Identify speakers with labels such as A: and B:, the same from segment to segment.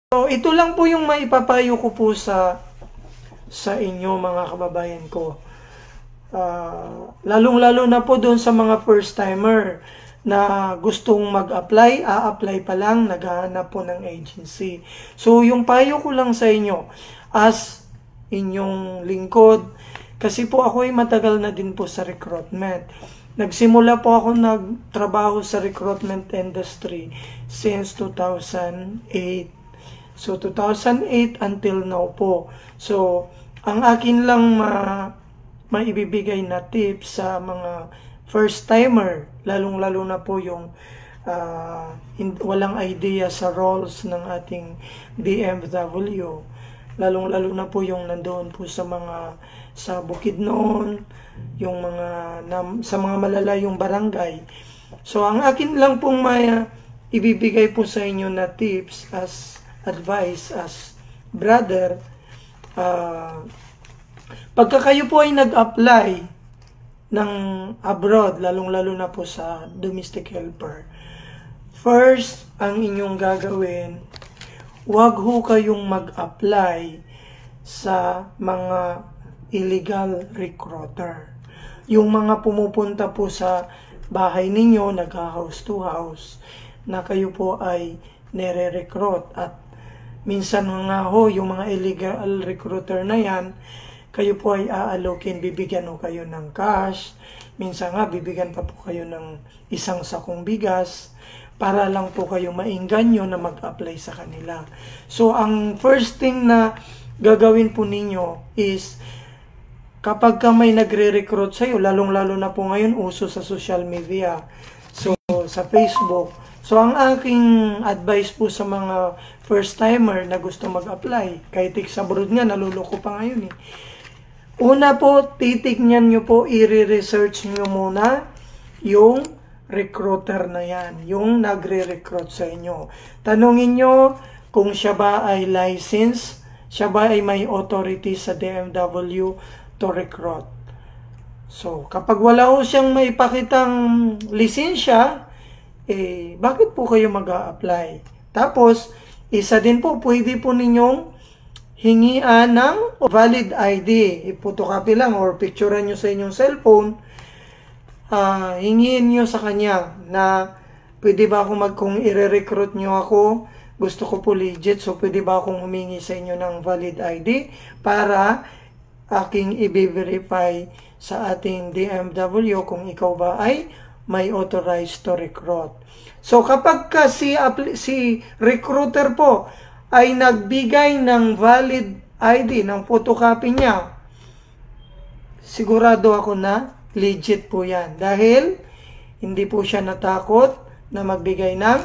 A: So, ito lang po yung maipapayo ko po sa inyo mga kababayan ko. Lalong-lalo na po doon sa mga first-timer na gustong mag-apply, a-apply pa lang, naghahanap po ng agency. So, yung payo ko lang sa inyo, as inyong lingkod, kasi po ako ay matagal na din po sa recruitment. Nagsimula po ako nagtrabaho sa recruitment industry since 2008. So, 2008 until now po. So, ang akin lang maibibigay na tips sa mga first-timer, lalong-lalo na po yung walang idea sa roles ng ating DMW. Lalong-lalo na po yung nandoon po sa Bukidnon, yung sa mga malalayong barangay. So, ang akin lang pong ibibigay po sa inyo na tips as advice, as brother, pagka kayo po ay nag-apply ng abroad, lalong-lalo na po sa domestic helper, first, ang inyong gagawin, huwag ho kayong mag-apply sa mga illegal recruiter. Yung mga pumupunta po sa bahay ninyo, nag-house to house, na kayo po ay nire-recruit. At minsan nga ho, yung mga illegal recruiter na yan, kayo po ay aalokin, bibigyan ho kayo ng cash. Minsan nga, bibigyan pa po kayo ng isang sakong bigas para lang po kayo maingganyo na mag-apply sa kanila. So, ang first thing na gagawin po ninyo is, kapag ka may nagre-recruit sa'yo, lalong-lalo na po ngayon, uso sa social media. So, sa Facebook. So, ang aking advice po sa mga first-timer na gusto mag-apply, kahit sa abroad nga, naluloko pa ngayon eh. Una po, titignan nyo po, i-research nyo muna yung recruiter na yan, yung nagre-recruit sa inyo. Tanungin nyo kung siya ba ay licensed, siya ba ay may authority sa DMW to recruit. So, kapag wala ho siyang maipakitang lisensya, bakit po kayo mag-a-apply? Tapos, isa din po, pwede po ninyong hingian ng valid ID. Ipotocopy lang or picturean nyo sa inyong cellphone. Hingiin nyo sa kanya na pwede ba kung i-recruit nyo ako, gusto ko po legit, so pwede ba akong humingi sa inyo ng valid ID para aking i-verify sa ating DMW kung ikaw ba ay may authorized to recruit. So kapag si recruiter po ay nagbigay ng valid ID, ng photocopy niya, sigurado ako na legit po yan. Dahil hindi po siya natakot na magbigay ng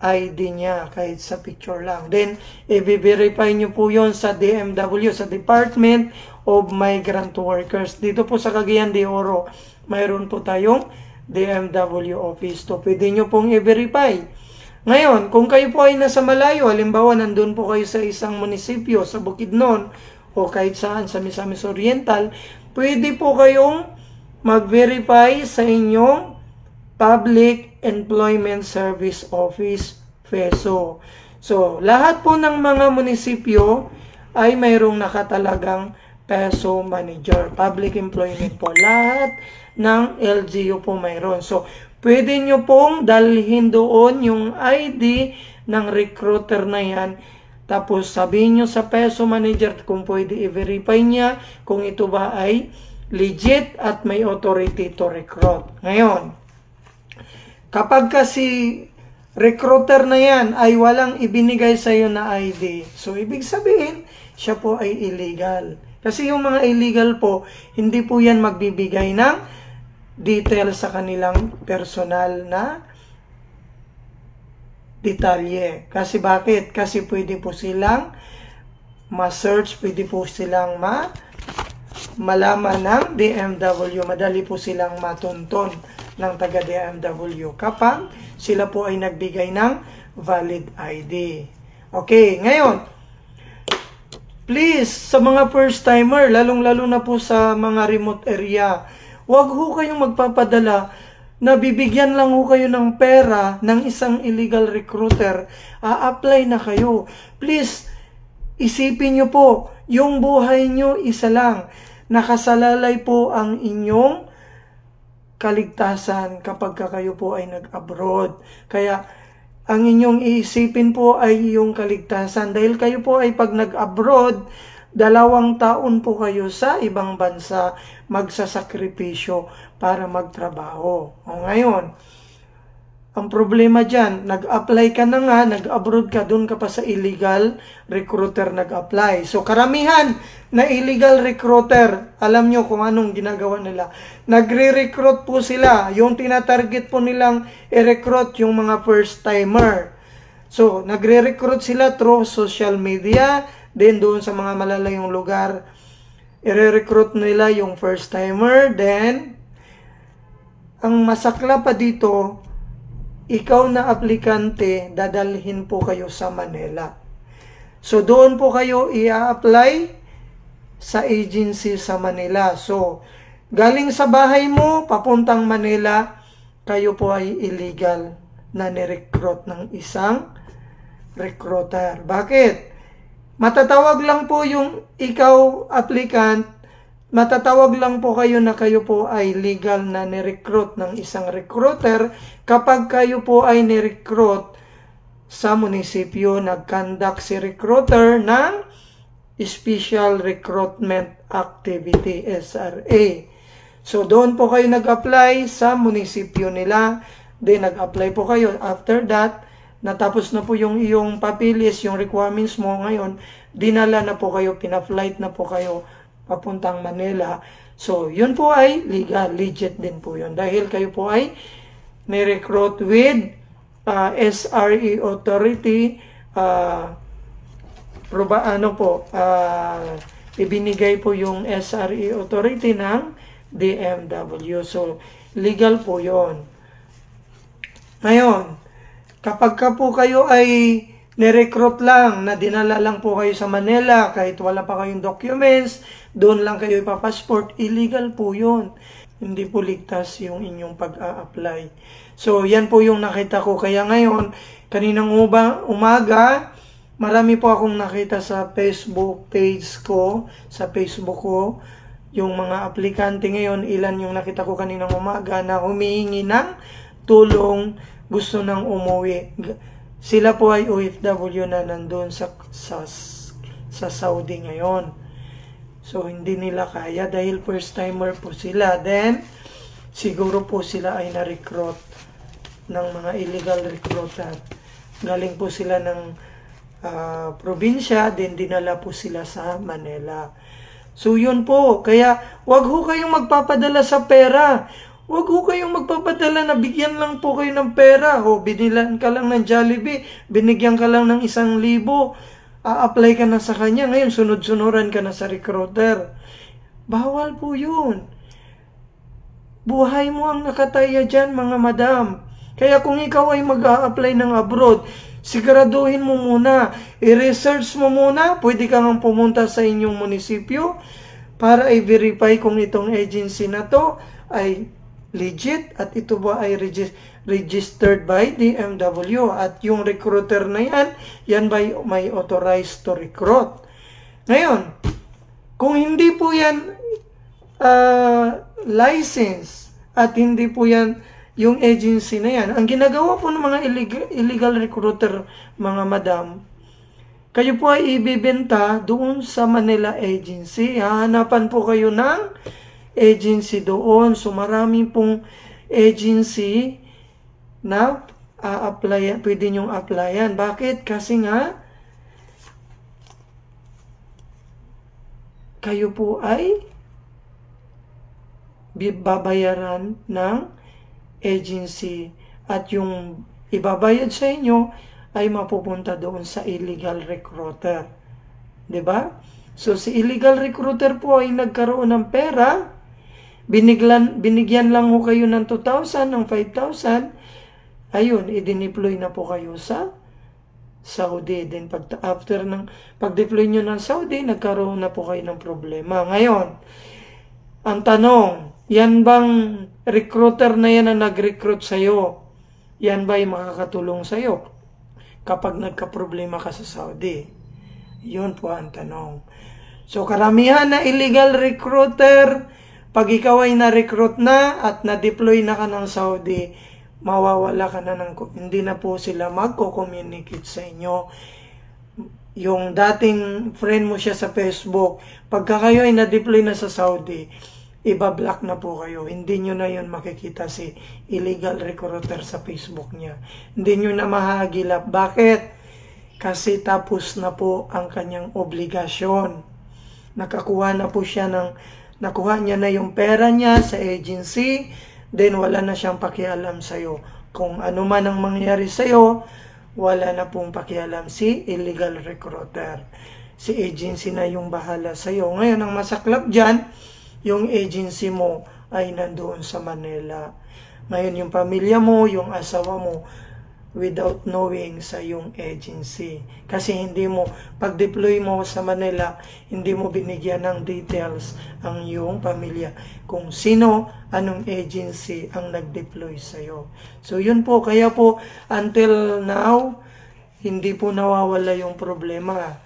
A: ID niya kahit sa picture lang. Then, i-verify nyo po yon sa DMW, sa Department of Migrant Workers. Dito po sa Cagayan de Oro, mayroon po tayong DMW office. So, pwede nyo pong i-verify. Ngayon, kung kayo po ay nasa malayo, halimbawa nandun po kayo sa isang munisipyo, sa Bukidnon, o kahit saan sa Misamis Oriental, pwede po kayong mag-verify sa inyong Public Employment Service Office, PESO. So, lahat po ng mga munisipyo ay mayroong nakatalagang PESO manager, Public Employment po. Lahat ng LGU po mayroon. So, pwede nyo pong dalhin doon yung ID ng recruiter na yan. Tapos, sabihin nyo sa PESO manager kung pwede i-verify niya kung ito ba ay legit at may authority to recruit. Ngayon, kapag kasi recruiter na yan ay walang ibinigay sa iyo na ID, so ibig sabihin, siya po ay illegal. Kasi yung mga illegal po, hindi po yan magbibigay ng details sa kanilang personal na detalye. Kasi bakit? Kasi pwede po silang ma-search, pwede po silang malaman ng DMW, madali po silang matunton ng taga DMW kapag sila po ay nagbigay ng valid ID. Okay, ngayon, please, sa mga first-timer, lalong-lalo na po sa mga remote area, huwag ho kayong magpapadala nabibigyan lang ho kayo ng pera ng isang illegal recruiter, a-apply na kayo. Please, isipin nyo po, yung buhay nyo isa lang. Nakasalalay po ang inyong kaligtasan kapag kayo po ay nag-abroad. Kaya, ang inyong iisipin po ay yung kaligtasan. Dahil kayo po ay pag nag-abroad, 2 taon po kayo sa ibang bansa magsasakripisyo para magtrabaho. O ngayon, ang problema dyan, nag-apply ka na nga, nag-abroad ka, doon ka pa sa illegal recruiter nag-apply. So karamihan na illegal recruiter, alam nyo kung anong ginagawa nila. Nagre-recruit po sila. Yung tinatarget po nilang i-recruit yung mga first-timer. So nagre-recruit sila through social media, then doon sa mga malalayong lugar, i-recruit nila yung first-timer. Then, ang masakla pa dito, ikaw na aplikante, dadalhin po kayo sa Manila. So, doon po kayo i-apply sa agency sa Manila. So, galing sa bahay mo, papuntang Manila, kayo po ay illegal na ni-recruit ng isang recruiter. Bakit? Matatawag lang po yung ikaw applicant, matatawag lang po kayo na kayo po ay legal na ni-recruit ng isang recruiter kapag kayo po ay ni-recruit sa munisipyo, nag-conduct si recruiter ng Special Recruitment Activity, SRA. So, doon po kayo nag-apply sa munisipyo nila, then nag-apply po kayo. After that, natapos na po yung iyong papilis, yung requirements mo ngayon, dinala na po kayo, pina-flight na po kayo papuntang Manila. So, yun po ay legal, legit din po yun. Dahil kayo po ay ni-recruit with SRE authority, ibinigay po yung SRE authority ng DMW. So, legal po yun. Ngayon, kapag ka po kayo ay ni-recruit lang, na dinala lang po kayo sa Manila, kahit wala pa kayong documents, doon lang kayo ipapassport, illegal po yun. Hindi po ligtas yung inyong pag-a-apply. So, yan po yung nakita ko. Kaya ngayon, kaninang umaga, marami po akong nakita sa Facebook page ko, sa Facebook ko, yung mga aplikante ngayon, ilan yung nakita ko kaninang umaga na humihingi ng tulong, gusto nang umuwi. Sila po ay OFW na nandun sa Saudi ngayon. So, hindi nila kaya dahil first timer po sila. Then, siguro po sila ay na-recruit ng mga illegal recruiter. Galing po sila ng probinsya, then dinala po sila sa Manila. So, yun po. Kaya, wag ho kayong magpapadala sa pera. Huwag ho kayong magpapadala na bigyan lang po kayo ng pera. O binilan ka lang ng Jollibee, binigyan ka lang ng 1,000. A-apply ka na sa kanya. Ngayon, sunod-sunuran ka na sa recruiter. Bawal po yun. Buhay mo ang nakataya dyan, mga madam. Kaya kung ikaw ay mag-a-apply ng abroad, siguraduhin mo muna. I-research mo muna. Pwede ka nga pumunta sa inyong munisipyo para i-verify kung itong agency na to ay legit at ito ba ay registered by DMW at yung recruiter na yan ba may authorized to recruit. Ngayon, kung hindi po yan license at hindi po yan yung agency na yan, ang ginagawa po ng mga illegal recruiter, mga madam, kayo po ay ibibenta doon sa Manila agency. Hahanapan po kayo ng agency doon. So, marami pong agency na applyan, pwede nyong applyan. Bakit? Kasi nga, kayo po ay babayaran ng agency at yung ibabayad sa inyo ay mapupunta doon sa illegal recruiter. 'Di ba? So, si illegal recruiter po ay nagkaroon ng pera. Binigyan lang ho kayo ng 2,000, ng 5,000. Ayun, i-deploy na po kayo sa Saudi. Then, after ng pag-deploy nyo ng Saudi, nagkaroon na po kayo ng problema. Ngayon, ang tanong, Yan bang recruiter na yan na nag-recruit sa'yo? Yan ba yung makakatulong sa'yo kapag nagka-problema ka sa Saudi? Yun po ang tanong. So karamihan na illegal recruiter, pag ikaw ay na-recruit na at na-deploy na ka ng Saudi, mawawala ka na hindi na po sila magko-communicate sa inyo. Yung dating friend mo siya sa Facebook, pagka kayo ay na-deploy na sa Saudi, iba-block na po kayo. Hindi nyo na yun makikita si illegal recruiter sa Facebook niya. Hindi nyo na mahagilap. Bakit? Kasi tapos na po ang kanyang obligasyon. Nakuha niya na yung pera niya sa agency, then wala na siyang pakialam sa'yo. Kung ano man ang mangyari sa'yo, wala na pong pakialam si illegal recruiter. Si agency na yung bahala sa'yo. Ngayon, ang masaklap dyan, yung agency mo ay nandoon sa Manila. Ngayon, yung pamilya mo, yung asawa mo, without knowing sa yung agency. Kasi hindi mo, pag-deploy mo sa Manila, hindi mo binigyan ng details ang yung pamilya. Kung sino, anong agency ang nag-deploy sa'yo. So yun po, kaya po, until now, hindi po nawawala yung problema.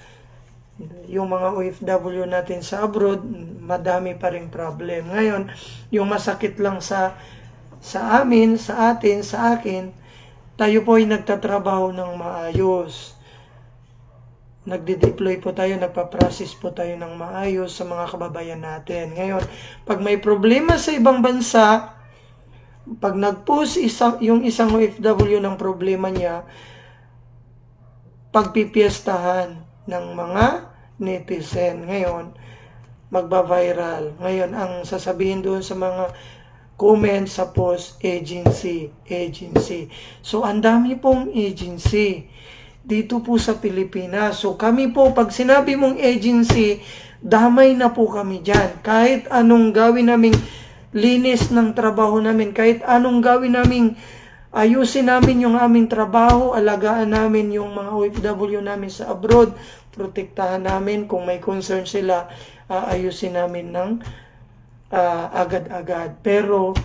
A: Yung mga OFW natin sa abroad, madami pa ring problem. Ngayon, yung masakit lang sa amin, sa akin, tayo po ay nagtatrabaho ng maayos. Nagde-deploy po tayo, nagpa-process po tayo ng maayos sa mga kababayan natin. Ngayon, pag may problema sa ibang bansa, pag nag-post yung isang OFW ng problema niya, pagpipiestahan ng mga netizen. Ngayon, magba-viral. Ngayon, ang sasabihin doon sa mga comment sa post, agency. So, ang dami pong agency dito po sa Pilipinas. So, kami po, pag sinabi mong agency, damay na po kami dyan. Kahit anong gawin naming linis ng trabaho namin, kahit anong gawin naming ayusin namin yung aming trabaho, alagaan namin yung mga OFW namin sa abroad, protektahan namin kung may concern sila, ayusin namin ng agad-agad. Pero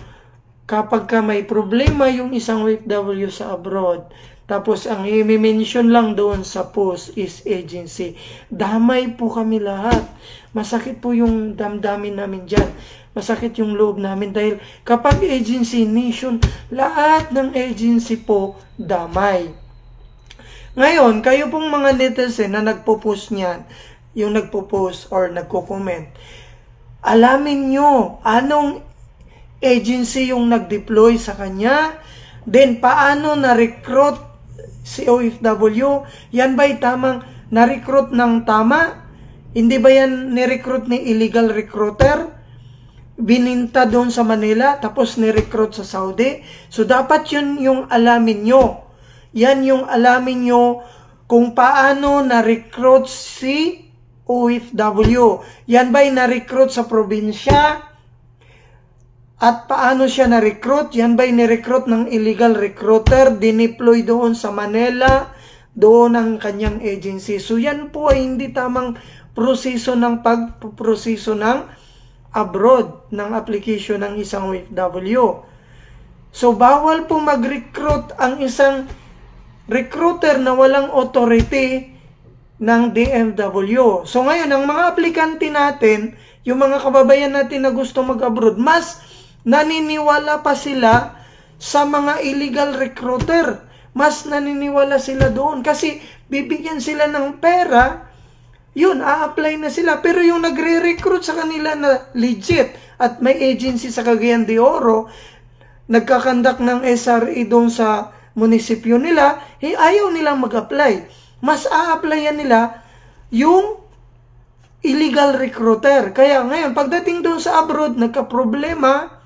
A: kapag ka may problema yung isang OFW sa abroad, tapos ang i-mention lang doon sa post is agency, damay po kami lahat. Masakit po yung damdamin namin dyan. Masakit yung loob namin dahil kapag agency nation, lahat ng agency po damay. Ngayon, kayo pong mga netizen na nagpo-post niyan, yung nagpo-post or nagko-comment, alamin nyo anong agency yung nag-deploy sa kanya, then paano na-recruit si OFW, yan ba'y tamang na-recruit ng tama? Hindi ba yan ni-recruit ni illegal recruiter? Bininta doon sa Manila, tapos ni-recruit sa Saudi? So dapat yun yung alamin nyo. Yan yung alamin nyo kung paano na-recruit si OFW. Yan ba'y na-recruit sa probinsya? At paano siya na-recruit? Yan ba'y ni-recruit ng illegal recruiter? Dineploy doon sa Manila, doon ang kanyang agency. So yan po ay hindi tamang proseso ng pagproseso ng abroad ng application ng isang OFW. So bawal po mag-recruit ang isang recruiter na walang authority ng DMW. So ngayon, ang mga aplikante natin, yung mga kababayan natin na gusto mag-abroad, mas naniniwala pa sila sa mga illegal recruiter. Mas naniniwala sila doon kasi bibigyan sila ng pera, yun, a-apply na sila. Pero yung nagre-recruit sa kanila na legit at may agency sa Cagayan de Oro, nagkakandak ng SRE doon sa munisipyo nila, ayaw nilang mag-apply. Mas a-applyan nila yung illegal recruiter. Kaya ngayon, pagdating doon sa abroad, nagka-problema.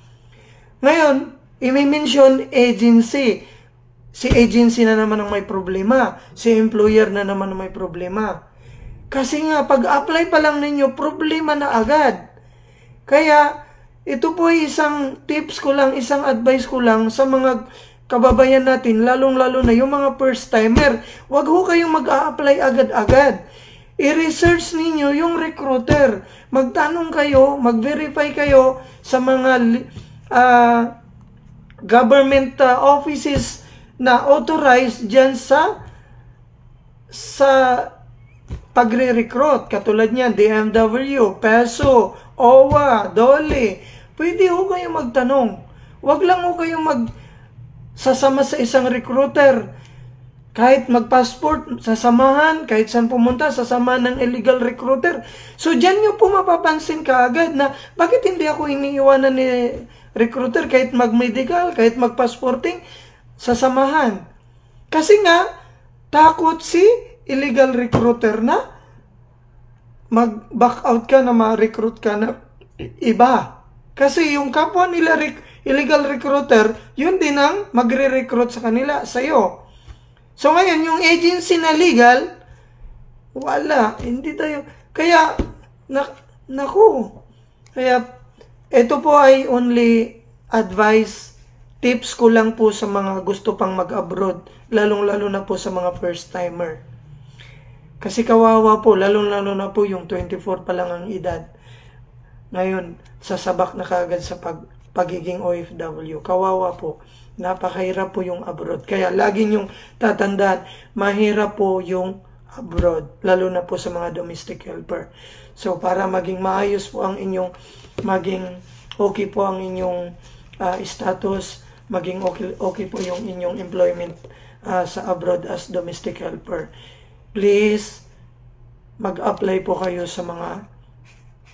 A: Ngayon, i-mention agency. Si agency na naman ang may problema. Si employer na naman ang may problema. Kasi nga, pag-apply pa lang ninyo, problema na agad. Kaya, ito po ay isang tips ko lang, isang advice ko lang sa mga kababayan natin, lalong-lalo na yung mga first-timer. Huwag ho kayong mag-a-apply agad-agad. i-research ninyo yung recruiter. Magtanong kayo, mag-verify kayo sa mga government offices na authorized dyan sa pagre-recruit. Katulad niyan, DMW, PESO, OWA, DOLE. Pwede ho kayo magtanong. Huwag lang ho kayo sasama sa isang recruiter. Kahit mag-passport, sasamahan. Kahit saan pumunta, sasamahan ng illegal recruiter. So, dyan nyo po mapapansin kaagad na bakit hindi ako iniiwanan ni recruiter kahit mag-medical, kahit mag-passporting, sasamahan. Kasi nga, takot si illegal recruiter na mag-back out ka na ma-recruit ka na iba. Kasi yung kapwa nila illegal recruiter, yun din ang magre-recruit sa kanila, sa'yo. So ngayon, yung agency na legal, wala, hindi tayo. Kaya, naku. Kaya, ito po ay only advice, tips ko lang po sa mga gusto pang mag-abroad, lalong-lalo na po sa mga first-timer. Kasi kawawa po, lalong-lalo na po yung 24 pa lang ang edad. Ngayon, sasabak na kaagad sa pagiging OFW. Kawawa po. Napakahirap po yung abroad. Kaya lagi nyong tatandaan, mahirap po yung abroad. Lalo na po sa mga domestic helper. So, para maging maayos po ang inyong, maging okay po ang inyong status, maging okay po yung inyong employment sa abroad as domestic helper. Please, mag-apply po kayo sa mga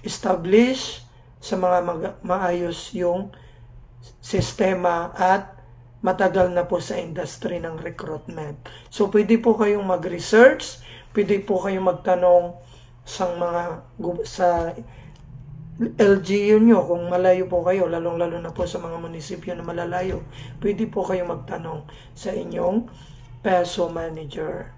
A: established, sa mga maayos yung sistema at matagal na po sa industry ng recruitment. So, pwede po kayong mag-research, pwede po kayong magtanong sa LGU nyo kung malayo po kayo, lalong-lalo na po sa mga munisipyo na malalayo. Pwede po kayong magtanong sa inyong PESO manager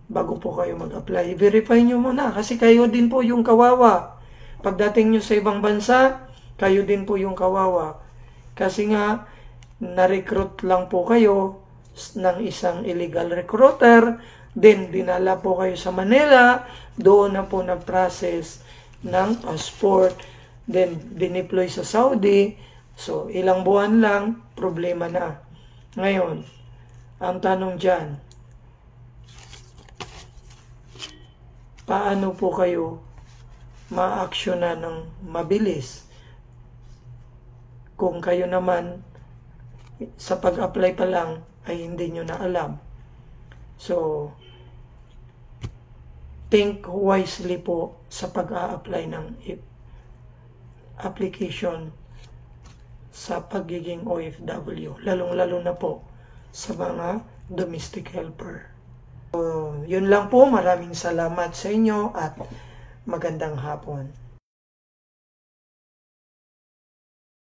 A: bago po kayo mag-apply. Verify nyo muna kasi kayo din po yung kawawa. Pagdating nyo sa ibang bansa, kayo din po yung kawawa. Kasi nga, na-recruit lang po kayo ng isang illegal recruiter, then dinala po kayo sa Manila, doon na po nag-process ng passport, then dineploy sa Saudi, so ilang buwan lang, problema na. Ngayon, ang tanong dyan, paano po kayo ma-actionan ng mabilis? Kung kayo naman, sa pag-apply pa lang, ay hindi nyo na alam. So, think wisely po sa pag-a-apply ng application sa pagiging OFW. Lalong-lalo na po sa mga domestic helper. So, yun lang po. Maraming salamat sa inyo at magandang hapon.